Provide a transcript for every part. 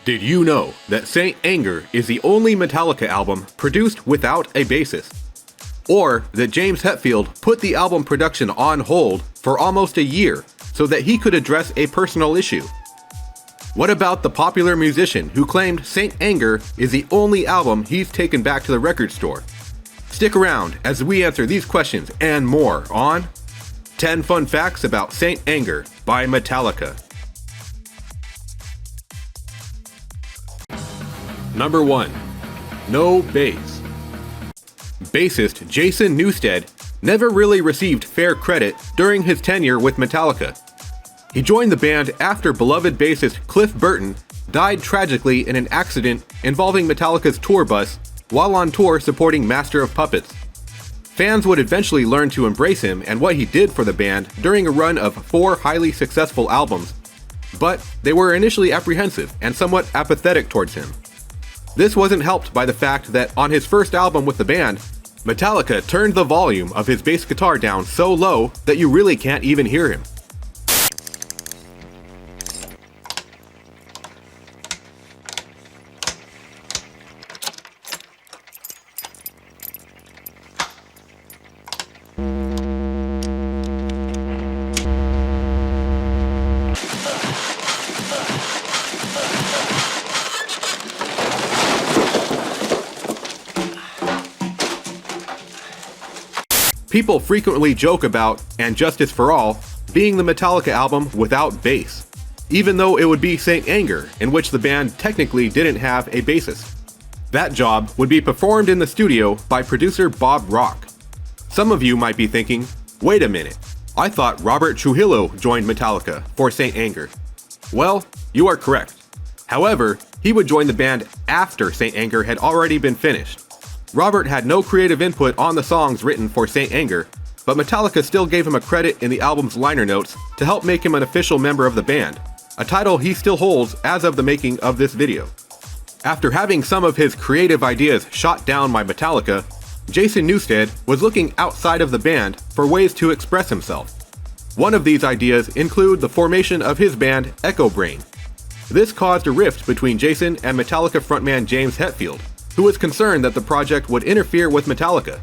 Did you know that Saint Anger is the only Metallica album produced without a bassist? Or that James Hetfield put the album production on hold for almost a year so that he could address a personal issue? What about the popular musician who claimed Saint Anger is the only album he's taken back to the record store? Stick around as we answer these questions and more on 10 Fun Facts About Saint Anger by Metallica. Number 1. No bass. Bassist Jason Newsted never really received fair credit during his tenure with Metallica. He joined the band after beloved bassist Cliff Burton died tragically in an accident involving Metallica's tour bus while on tour supporting Master of Puppets. Fans would eventually learn to embrace him and what he did for the band during a run of 4 highly successful albums, but they were initially apprehensive and somewhat apathetic towards him. This wasn't helped by the fact that on his first album with the band, Metallica turned the volume of his bass guitar down so low that you really can't even hear him. People frequently joke about And Justice for All being the Metallica album without bass, even though it would be Saint Anger, in which the band technically didn't have a bassist. That job would be performed in the studio by producer Bob Rock. Some of you might be thinking, wait a minute, I thought Robert Trujillo joined Metallica for Saint Anger. Well, you are correct. However, he would join the band after Saint Anger had already been finished. Robert had no creative input on the songs written for Saint Anger, but Metallica still gave him a credit in the album's liner notes to help make him an official member of the band, a title he still holds as of the making of this video. After having some of his creative ideas shot down by Metallica, Jason Newsted was looking outside of the band for ways to express himself. One of these ideas include the formation of his band Echo Brain. This caused a rift between Jason and Metallica frontman James Hetfield, who was concerned that the project would interfere with Metallica.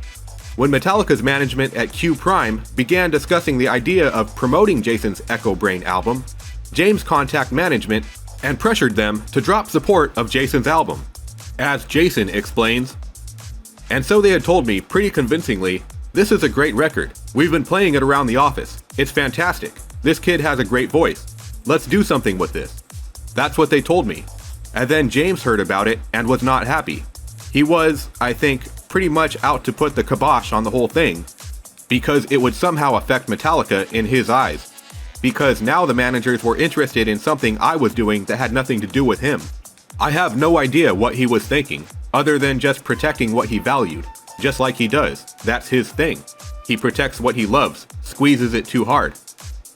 When Metallica's management at Q Prime began discussing the idea of promoting Jason's Echo Brain album, James contacted management and pressured them to drop support of Jason's album. As Jason explains, "And so they had told me pretty convincingly, this is a great record. We've been playing it around the office. It's fantastic. This kid has a great voice. Let's do something with this." That's what they told me. And then James heard about it and was not happy. He was, I think, pretty much out to put the kibosh on the whole thing, because it would somehow affect Metallica in his eyes, because now the managers were interested in something I was doing that had nothing to do with him. I have no idea what he was thinking, other than just protecting what he valued, just like he does. That's his thing. He protects what he loves, squeezes it too hard.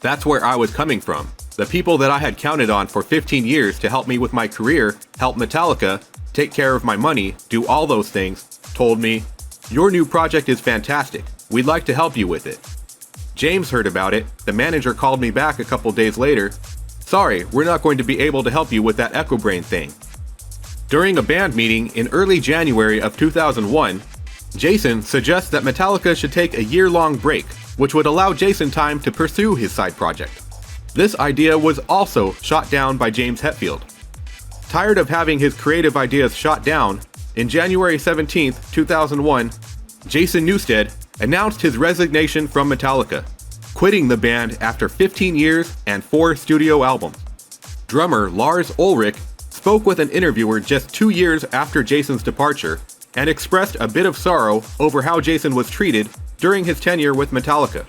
That's where I was coming from. The people that I had counted on for 15 years to help me with my career, help Metallica, take care of my money, do all those things, told me, "Your new project is fantastic. We'd like to help you with it." James heard about it. The manager called me back a couple days later. "Sorry, we're not going to be able to help you with that Echo Brain thing." During a band meeting in early January of 2001, Jason suggests that Metallica should take a year-long break, which would allow Jason time to pursue his side project. This idea was also shot down by James Hetfield. Tired of having his creative ideas shot down, in January 17, 2001, Jason Newsted announced his resignation from Metallica, quitting the band after 15 years and 4 studio albums. Drummer Lars Ulrich spoke with an interviewer just 2 years after Jason's departure and expressed a bit of sorrow over how Jason was treated during his tenure with Metallica.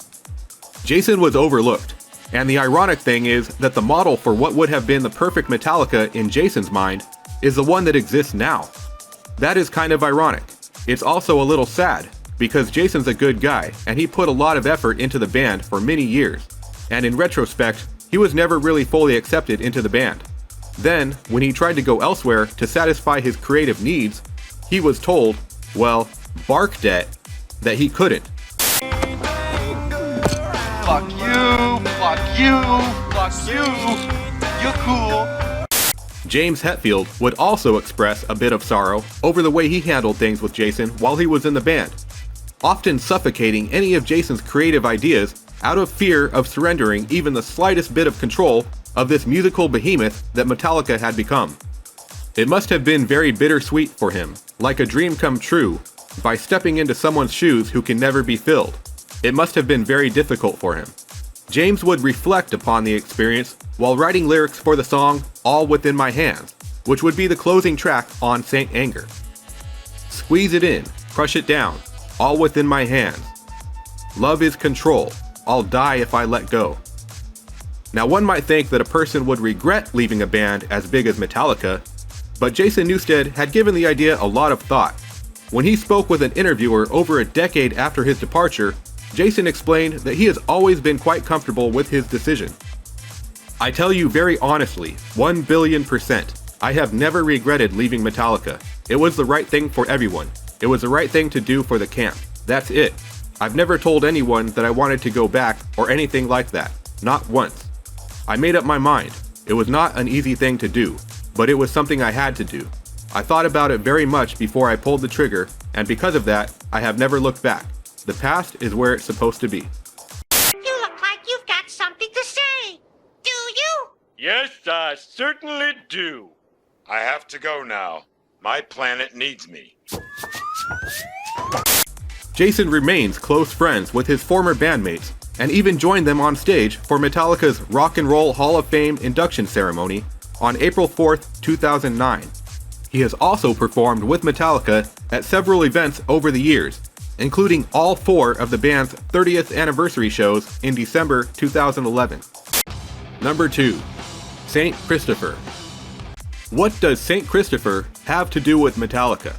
Jason was overlooked. And the ironic thing is that the model for what would have been the perfect Metallica in Jason's mind is the one that exists now. That is kind of ironic. It's also a little sad, because Jason's a good guy, and he put a lot of effort into the band for many years, and in retrospect, he was never really fully accepted into the band. Then, when he tried to go elsewhere to satisfy his creative needs, he was told, well, barked at, that he couldn't. Fuck you, fuck you, fuck you, you're cool. James Hetfield would also express a bit of sorrow over the way he handled things with Jason while he was in the band, often suffocating any of Jason's creative ideas out of fear of surrendering even the slightest bit of control of this musical behemoth that Metallica had become. It must have been very bittersweet for him, like a dream come true, by stepping into someone's shoes who can never be filled. It must have been very difficult for him. James would reflect upon the experience while writing lyrics for the song All Within My Hands, which would be the closing track on Saint Anger. Squeeze it in, crush it down, all within my hands. Love is control, I'll die if I let go. Now one might think that a person would regret leaving a band as big as Metallica, but Jason Newsted had given the idea a lot of thought. When he spoke with an interviewer over a decade after his departure, Jason explained that he has always been quite comfortable with his decision. I tell you very honestly, 1,000,000,000%, I have never regretted leaving Metallica. It was the right thing for everyone. It was the right thing to do for the camp. That's it. I've never told anyone that I wanted to go back or anything like that. Not once. I made up my mind. It was not an easy thing to do, but it was something I had to do. I thought about it very much before I pulled the trigger, and because of that, I have never looked back. The past is where it's supposed to be. You look like you've got something to say. Do you? Yes, I certainly do. I have to go now. My planet needs me. Jason remains close friends with his former bandmates and even joined them on stage for Metallica's Rock and Roll Hall of Fame induction ceremony on April 4th, 2009. He has also performed with Metallica at several events over the years, including all 4 of the band's 30th anniversary shows in December 2011. Number 2. Saint Christopher. What does Saint Christopher have to do with Metallica?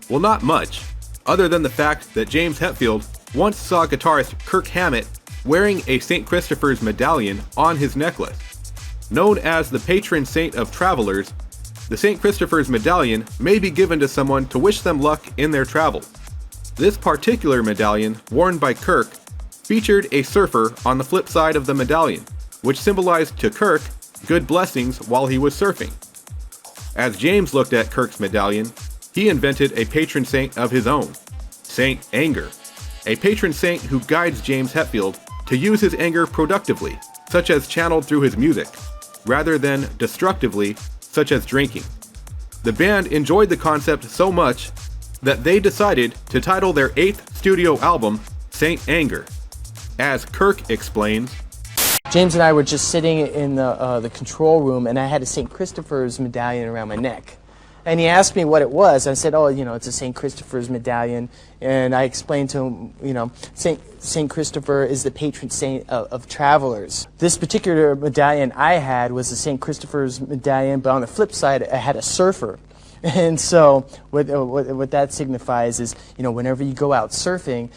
Well, not much, other than the fact that James Hetfield once saw guitarist Kirk Hammett wearing a Saint Christopher's medallion on his necklace. Known as the patron saint of travelers, the Saint Christopher's medallion may be given to someone to wish them luck in their travels. This particular medallion, worn by Kirk, featured a surfer on the flip side of the medallion, which symbolized to Kirk good blessings while he was surfing. As James looked at Kirk's medallion, he invented a patron saint of his own, Saint Anger, a patron saint who guides James Hetfield to use his anger productively, such as channeled through his music, rather than destructively, such as drinking. The band enjoyed the concept so much that they decided to title their 8th studio album Saint Anger. As Kirk explains, James and I were just sitting in the control room, and I had a St. Christopher's medallion around my neck. And he asked me what it was. I said, oh, it's a St. Christopher's medallion. And I explained to him, St. Christopher is the patron saint of travelers. This particular medallion I had was a St. Christopher's medallion, but on the flip side, I had a surfer. And so what that signifies is, whenever you go out surfing,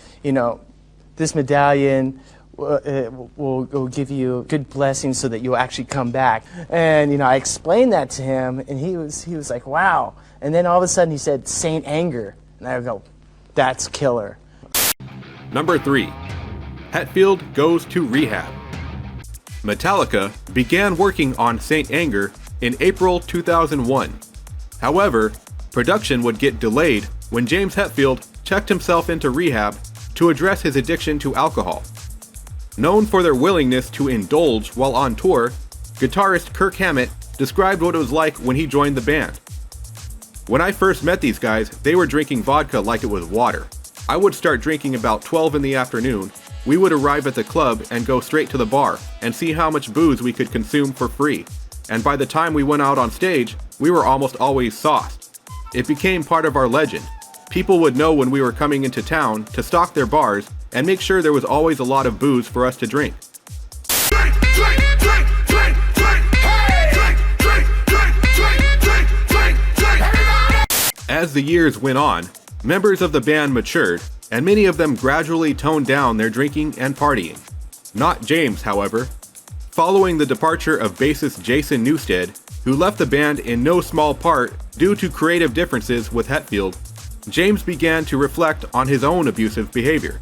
this medallion will give you good blessings so that you'll actually come back. And I explained that to him, and he was like, wow. And then all of a sudden he said Saint Anger, and I go, that's killer. Number 3. Hetfield goes to Rehab. Metallica began working on Saint Anger in April 2001. However, production would get delayed when James Hetfield checked himself into rehab to address his addiction to alcohol. Known for their willingness to indulge while on tour, guitarist Kirk Hammett described what it was like when he joined the band. When I first met these guys, they were drinking vodka like it was water. I would start drinking about 12 in the afternoon. We would arrive at the club and go straight to the bar and see how much booze we could consume for free. And by the time we went out on stage, we were almost always sauced. It became part of our legend. People would know when we were coming into town to stock their bars and make sure there was always a lot of booze for us to drink. As the years went on, members of the band matured, and many of them gradually toned down their drinking and partying. Not James, however. Following the departure of bassist Jason Newsted, who left the band in no small part due to creative differences with Hetfield, James began to reflect on his own abusive behavior.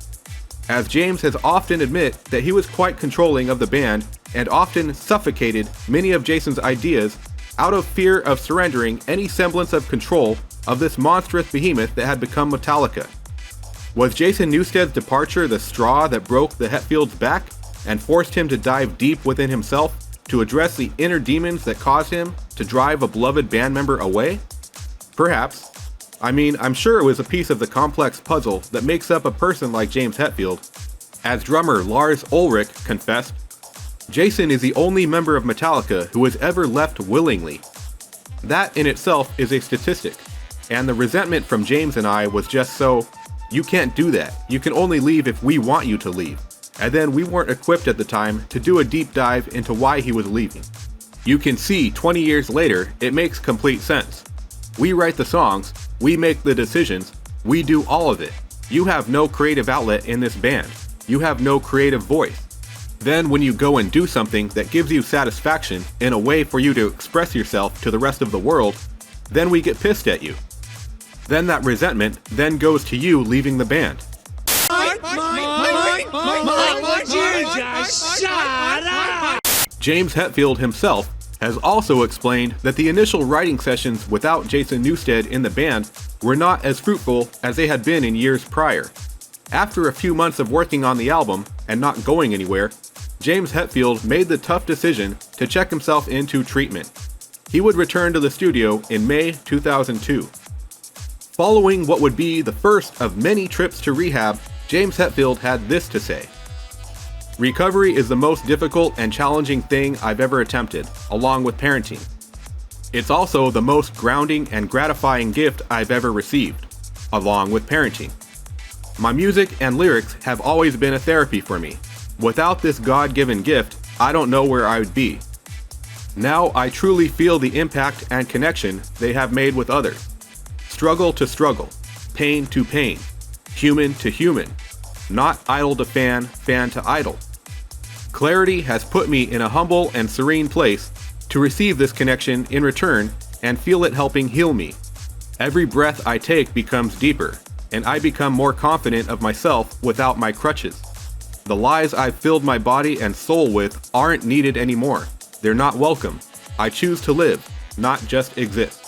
As James has often admitted that he was quite controlling of the band and often suffocated many of Jason's ideas out of fear of surrendering any semblance of control of this monstrous behemoth that had become Metallica. Was Jason Newsted's departure the straw that broke the Hetfield's back and forced him to dive deep within himself to address the inner demons that caused him to drive a beloved band member away? Perhaps. I mean, I'm sure it was a piece of the complex puzzle that makes up a person like James Hetfield. As drummer Lars Ulrich confessed, Jason is the only member of Metallica who has ever left willingly. That in itself is a statistic, and the resentment from James and I was just so, you can't do that, you can only leave if we want you to leave, and then we weren't equipped at the time to do a deep dive into why he was leaving. You can see 20 years later, it makes complete sense. We write the songs, we make the decisions, we do all of it. You have no creative outlet in this band. You have no creative voice. Then when you go and do something that gives you satisfaction in a way for you to express yourself to the rest of the world, then we get pissed at you. Then that resentment then goes to you leaving the band. James Hetfield himself has also explained that the initial writing sessions without Jason Newsted in the band were not as fruitful as they had been in years prior. After a few months of working on the album and not going anywhere, James Hetfield made the tough decision to check himself into treatment. He would return to the studio in May 2002. Following what would be the first of many trips to rehab, James Hetfield had this to say: "Recovery is the most difficult and challenging thing I've ever attempted, along with parenting. It's also the most grounding and gratifying gift I've ever received, along with parenting. My music and lyrics have always been a therapy for me. Without this God-given gift, I don't know where I would be. Now I truly feel the impact and connection they have made with others. Struggle to struggle, pain to pain, human to human, not idol to fan, fan to idol. Clarity has put me in a humble and serene place to receive this connection in return and feel it helping heal me. Every breath I take becomes deeper, and I become more confident of myself without my crutches. The lies I've filled my body and soul with aren't needed anymore. They're not welcome. I choose to live, not just exist."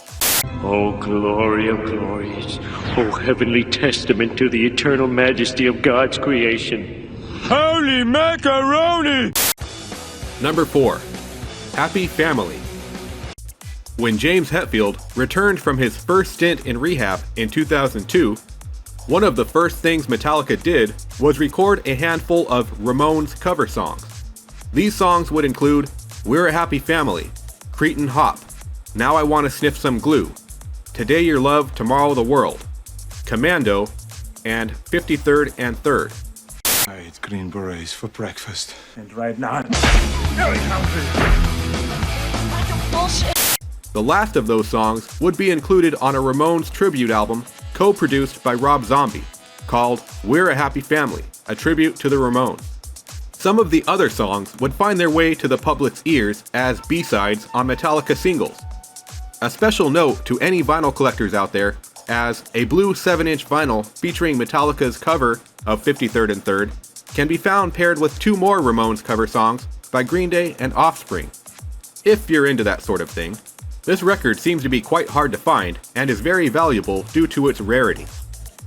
Oh, glory of glories. Oh, heavenly testament to the eternal majesty of God's creation. Holy macaroni! Number 4. Happy Family. When James Hetfield returned from his first stint in rehab in 2002, one of the first things Metallica did was record a handful of Ramones cover songs. These songs would include We're a Happy Family, Cretin Hop, Now I Want to Sniff Some Glue, Today Your Love, Tomorrow the World, Commando, and 53rd and 3rd. I ate green berets for breakfast. And right now, The last of those songs would be included on a Ramones tribute album co-produced by Rob Zombie, called We're a Happy Family, a tribute to the Ramones. Some of the other songs would find their way to the public's ears as B-sides on Metallica singles. A special note to any vinyl collectors out there, as a blue 7-inch vinyl featuring Metallica's cover of 53rd and 3rd can be found paired with 2 more Ramones cover songs by Green Day and Offspring. If you're into that sort of thing, this record seems to be quite hard to find and is very valuable due to its rarity.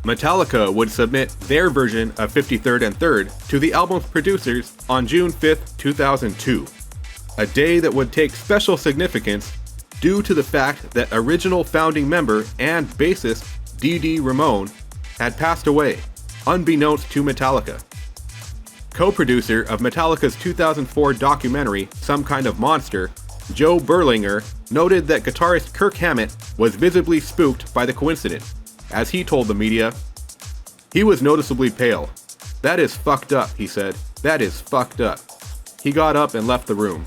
Metallica would submit their version of 53rd and 3rd to the album's producers on June 5th, 2002, a day that would take special significance due to the fact that original founding member and bassist D.D. Ramone had passed away, unbeknownst to Metallica. Co-producer of Metallica's 2004 documentary Some Kind of Monster, Joe Berlinger noted that guitarist Kirk Hammett was visibly spooked by the coincidence. As he told the media, "He was noticeably pale. That is fucked up," he said. "That is fucked up." He got up and left the room.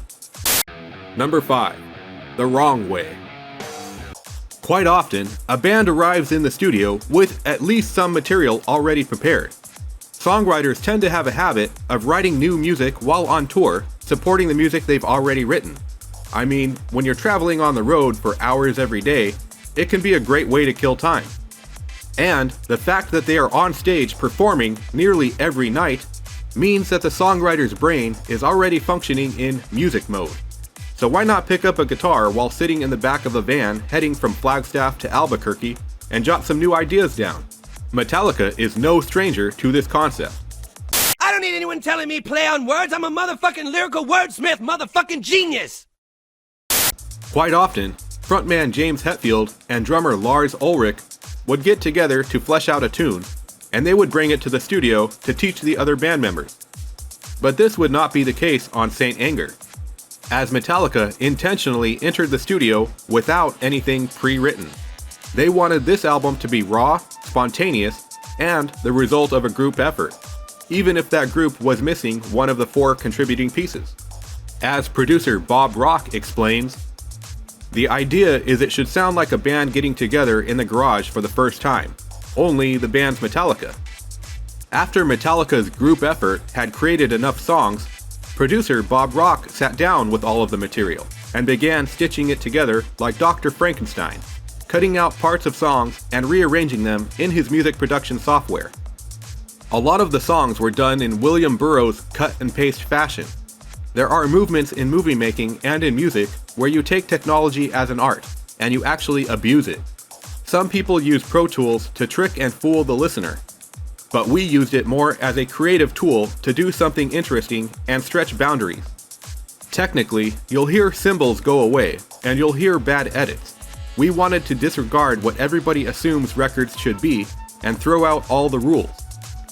Number 5. The Wrong Way. Quite often, a band arrives in the studio with at least some material already prepared. Songwriters tend to have a habit of writing new music while on tour, supporting the music they've already written. I mean, when you're traveling on the road for hours every day, it can be a great way to kill time. And the fact that they are on stage performing nearly every night means that the songwriter's brain is already functioning in music mode. So why not pick up a guitar while sitting in the back of a van heading from Flagstaff to Albuquerque and jot some new ideas down? Metallica is no stranger to this concept. I don't need anyone telling me play on words. I'm a motherfucking lyrical wordsmith, motherfucking genius. Quite often, frontman James Hetfield and drummer Lars Ulrich would get together to flesh out a tune, and they would bring it to the studio to teach the other band members. But this would not be the case on Saint Anger, as Metallica intentionally entered the studio without anything pre-written. They wanted this album to be raw, spontaneous, and the result of a group effort, even if that group was missing one of the 4 contributing pieces. As producer Bob Rock explains, the idea is it should sound like a band getting together in the garage for the first time, only the band's Metallica. After Metallica's group effort had created enough songs, producer Bob Rock sat down with all of the material and began stitching it together like Dr. Frankenstein, cutting out parts of songs and rearranging them in his music production software. A lot of the songs were done in William Burroughs' cut and paste fashion. There are movements in movie making and in music where you take technology as an art, and you actually abuse it. Some people use Pro Tools to trick and fool the listener, but we used it more as a creative tool to do something interesting and stretch boundaries. Technically, you'll hear cymbals go away, and you'll hear bad edits. We wanted to disregard what everybody assumes records should be, and throw out all the rules.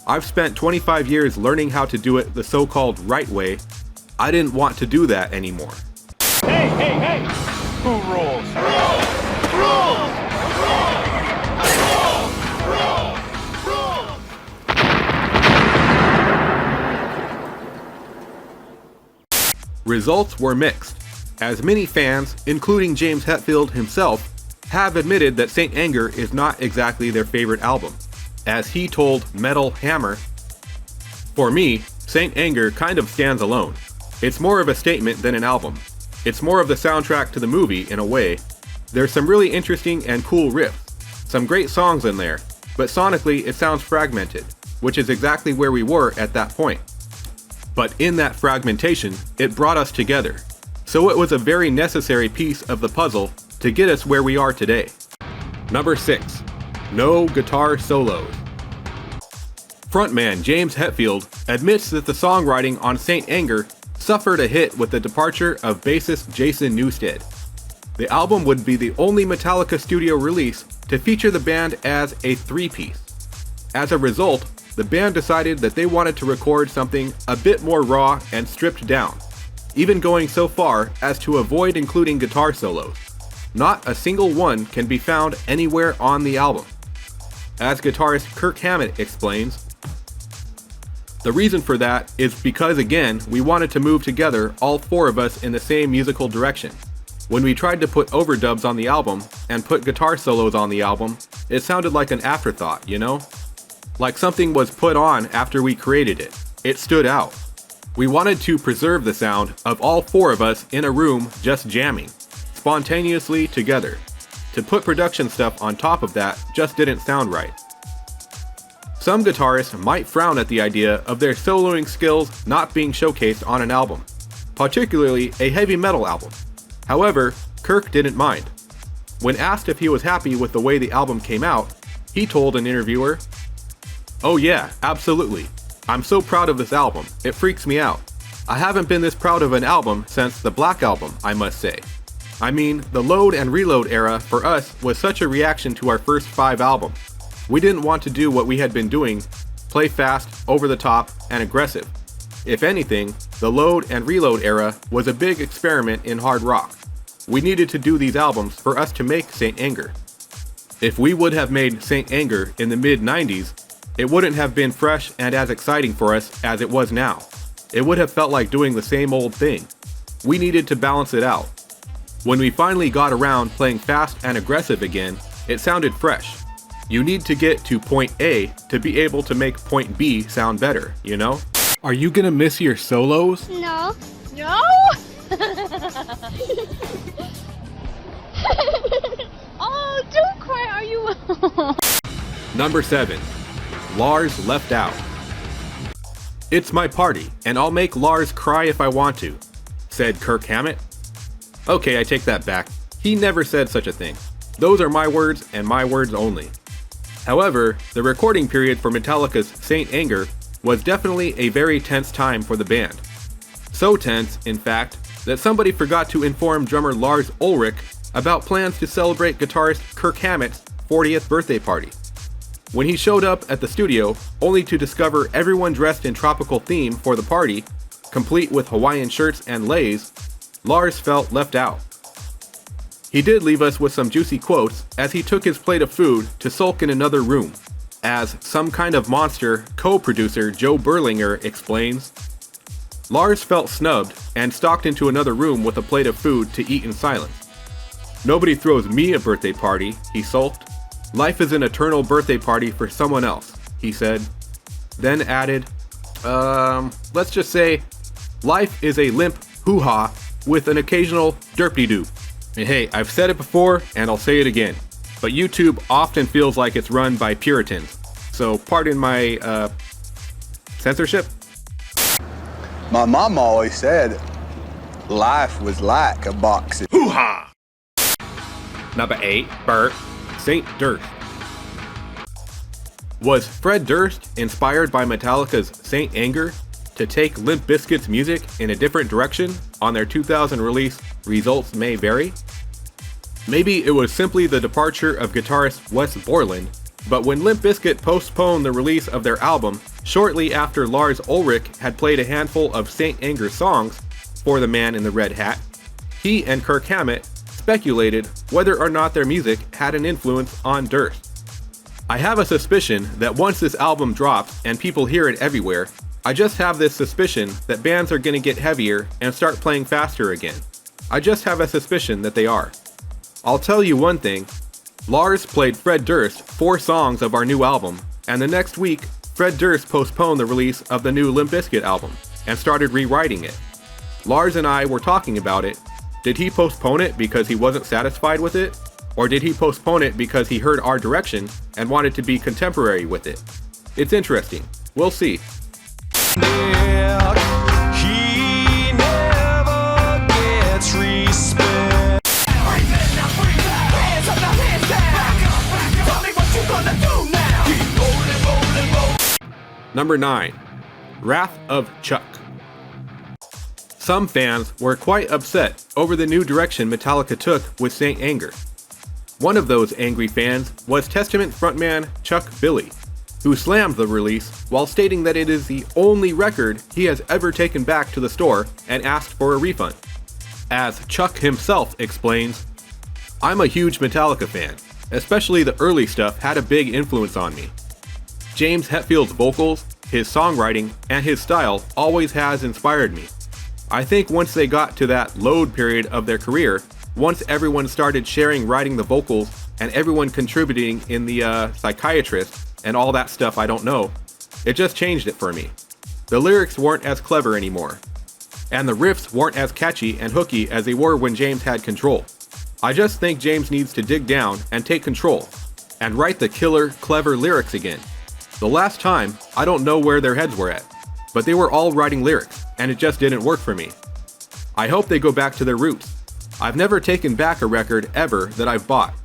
I've spent 25 years learning how to do it the so-called right way. I didn't want to do that anymore. Hey, hey, hey! Who rules? Results were mixed, as many fans, including James Hetfield himself, have admitted that Saint Anger is not exactly their favorite album. As he told Metal Hammer, "For me, Saint Anger kind of stands alone. It's more of a statement than an album. It's more of the soundtrack to the movie in a way. There's some really interesting and cool riffs, some great songs in there, but sonically it sounds fragmented, which is exactly where we were at that point. But in that fragmentation, it brought us together. So it was a very necessary piece of the puzzle to get us where we are today." Number 6. No guitar solos. Frontman James Hetfield admits that the songwriting on Saint Anger suffered a hit with the departure of bassist Jason Newsted. The album would be the only Metallica studio release to feature the band as a 3-piece. As a result, the band decided that they wanted to record something a bit more raw and stripped down, even going so far as to avoid including guitar solos. Not a single one can be found anywhere on the album. As guitarist Kirk Hammett explains, the reason for that is because, again, we wanted to move together, all 4 of us, in the same musical direction. When we tried to put overdubs on the album and put guitar solos on the album, it sounded like an afterthought, you know? Like something was put on after we created it. It stood out. We wanted to preserve the sound of all 4 of us in a room just jamming, spontaneously together. To put production stuff on top of that just didn't sound right. Some guitarists might frown at the idea of their soloing skills not being showcased on an album, particularly a heavy metal album. However, Kirk didn't mind. When asked if he was happy with the way the album came out, he told an interviewer, "Oh yeah, absolutely. I'm so proud of this album, it freaks me out. I haven't been this proud of an album since the Black Album, I must say. I mean, the Load and Reload era for us was such a reaction to our first 5 albums. We didn't want to do what we had been doing, play fast, over the top, and aggressive. If anything, the Load and Reload era was a big experiment in hard rock. We needed to do these albums for us to make Saint Anger. If we would have made Saint Anger in the mid-90s, it wouldn't have been fresh and as exciting for us as it was now. It would have felt like doing the same old thing. We needed to balance it out. When we finally got around playing fast and aggressive again, it sounded fresh. You need to get to point A to be able to make point B sound better, you know? Are you gonna miss your solos? No. No? Oh, don't cry, are you? Number 7. Lars left out. "It's my party, and I'll make Lars cry if I want to," said Kirk Hammett. Okay, I take that back. He never said such a thing. Those are my words and my words only. However, the recording period for Metallica's Saint Anger was definitely a very tense time for the band. So tense, in fact, that somebody forgot to inform drummer Lars Ulrich about plans to celebrate guitarist Kirk Hammett's 40th birthday party. When he showed up at the studio, only to discover everyone dressed in tropical theme for the party, complete with Hawaiian shirts and leis, Lars felt left out. He did leave us with some juicy quotes as he took his plate of food to sulk in another room. As Some Kind of Monster co-producer Joe Berlinger explains, Lars felt snubbed and stalked into another room with a plate of food to eat in silence. Nobody throws me a birthday party, he sulked. Life is an eternal birthday party for someone else, he said. Then added, let's just say, life is a limp hoo-ha with an occasional derpy-doo. And hey, I've said it before and I'll say it again, but YouTube often feels like it's run by Puritans. So pardon my, censorship? My mom always said life was like a box of Hoo-ha! Number 8, Bert, Saint Durst. Was Fred Durst inspired by Metallica's Saint Anger to take Limp Bizkit's music in a different direction on their 2000 release Results May Vary? Maybe it was simply the departure of guitarist Wes Borland, but when Limp Bizkit postponed the release of their album shortly after Lars Ulrich had played a handful of Saint Anger songs for the man in the red hat, he and Kirk Hammett speculated whether or not their music had an influence on Durst. I have a suspicion that once this album drops and people hear it everywhere, I just have this suspicion that bands are gonna get heavier and start playing faster again. I just have a suspicion that they are. I'll tell you one thing, Lars played Fred Durst 4 songs of our new album, and the next week, Fred Durst postponed the release of the new Limp Bizkit album, and started rewriting it. Lars and I were talking about it. Did he postpone it because he wasn't satisfied with it? Or did he postpone it because he heard our direction and wanted to be contemporary with it? It's interesting. We'll see. Number 9, Wrath of Chuck. Some fans were quite upset over the new direction Metallica took with Saint Anger. One of those angry fans was Testament frontman Chuck Billy, who slammed the release while stating that it is the only record he has ever taken back to the store and asked for a refund. As Chuck himself explains, "I'm a huge Metallica fan, especially the early stuff had a big influence on me. James Hetfield's vocals, his songwriting, and his style always has inspired me. I think once they got to that load period of their career, once everyone started sharing writing the vocals and everyone contributing in the psychiatrist and all that stuff I don't know, it just changed it for me. The lyrics weren't as clever anymore, and the riffs weren't as catchy and hooky as they were when James had control. I just think James needs to dig down and take control, and write the killer, clever lyrics again. The last time, I don't know where their heads were at, but they were all writing lyrics, and it just didn't work for me. I hope they go back to their roots. I've never taken back a record ever that I've bought,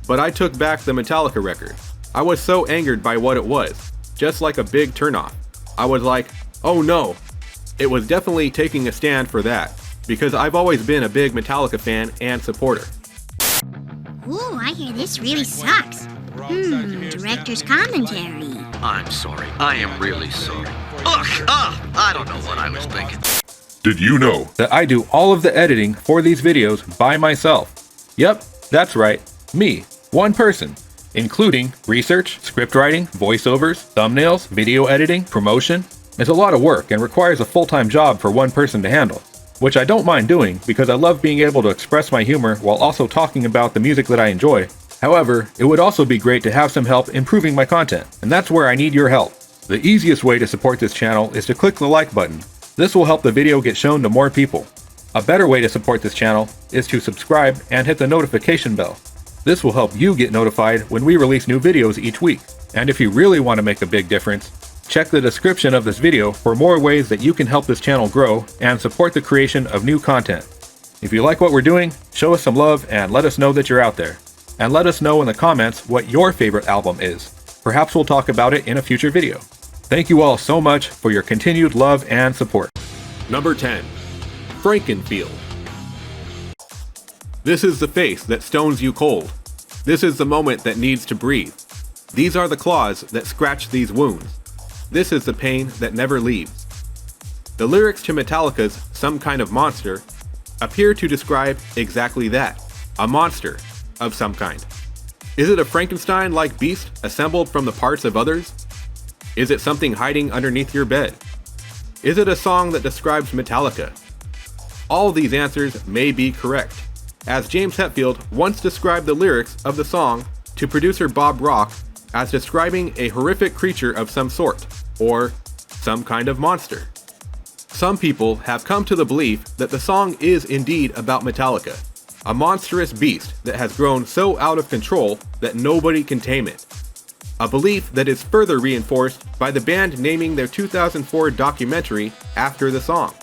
but I took back the Metallica record. I was so angered by what it was, just like a big turnoff. I was like, oh no. It was definitely taking a stand for that, because I've always been a big Metallica fan and supporter." Ooh, I hear this really sucks. Director's commentary. I'm sorry. I am really sorry. I don't know what I was thinking. Did you know that I do all of the editing for these videos by myself? Yep, that's right. Me, one person. Including research, script writing, voiceovers, thumbnails, video editing, promotion. It's a lot of work and requires a full-time job for one person to handle, which I don't mind doing because I love being able to express my humor while also talking about the music that I enjoy. However, it would also be great to have some help improving my content, and that's where I need your help. The easiest way to support this channel is to click the like button. This will help the video get shown to more people. A better way to support this channel is to subscribe and hit the notification bell. This will help you get notified when we release new videos each week. And if you really want to make a big difference, check the description of this video for more ways that you can help this channel grow and support the creation of new content. If you like what we're doing, show us some love and let us know that you're out there. And let us know in the comments what your favorite album is. Perhaps we'll talk about it in a future video. Thank you all so much for your continued love and support. Number 10. Frankenfield. This is the face that stones you cold. This is the moment that needs to breathe. These are the claws that scratch these wounds. This is the pain that never leaves. The lyrics to Metallica's Some Kind of Monster appear to describe exactly that, a monster of some kind. Is it a Frankenstein-like beast assembled from the parts of others? Is it something hiding underneath your bed? Is it a song that describes Metallica? All these answers may be correct, as James Hetfield once described the lyrics of the song to producer Bob Rock as describing a horrific creature of some sort, or some kind of monster. Some people have come to the belief that the song is indeed about Metallica, a monstrous beast that has grown so out of control that nobody can tame it. A belief that is further reinforced by the band naming their 2004 documentary after the song.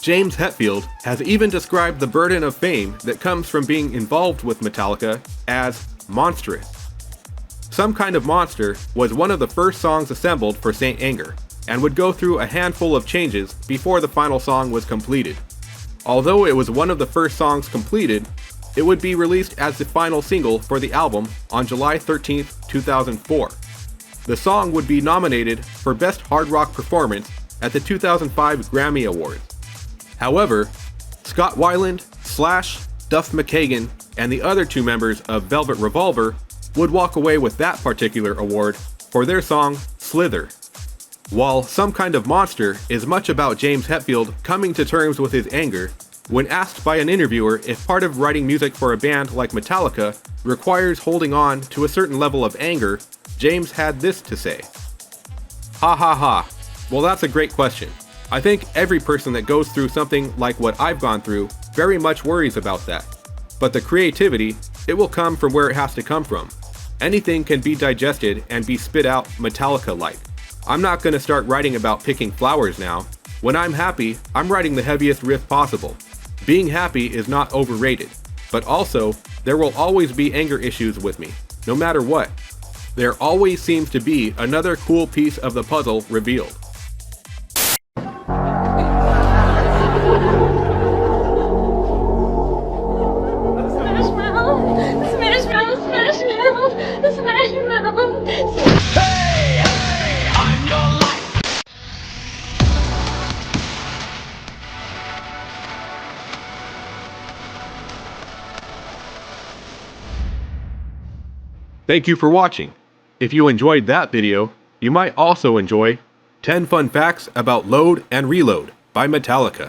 James Hetfield has even described the burden of fame that comes from being involved with Metallica as monstrous. Some Kind of Monster was one of the first songs assembled for Saint Anger, and would go through a handful of changes before the final song was completed. Although it was one of the first songs completed, it would be released as the final single for the album on July 13, 2004. The song would be nominated for Best Hard Rock Performance at the 2005 Grammy Awards. However, Scott Weiland, Slash, Duff McKagan, and the other two members of Velvet Revolver would walk away with that particular award for their song Slither. While Some Kind of Monster is much about James Hetfield coming to terms with his anger, when asked by an interviewer if part of writing music for a band like Metallica requires holding on to a certain level of anger, James had this to say. Ha ha ha. Well, that's a great question. I think every person that goes through something like what I've gone through very much worries about that. But the creativity, it will come from where it has to come from. Anything can be digested and be spit out Metallica-like. I'm not going to start writing about picking flowers now. When I'm happy, I'm writing the heaviest riff possible. Being happy is not overrated, but also, there will always be anger issues with me, no matter what. There always seems to be another cool piece of the puzzle revealed. Thank you for watching. If you enjoyed that video, you might also enjoy 10 Fun Facts About Load and Reload by Metallica.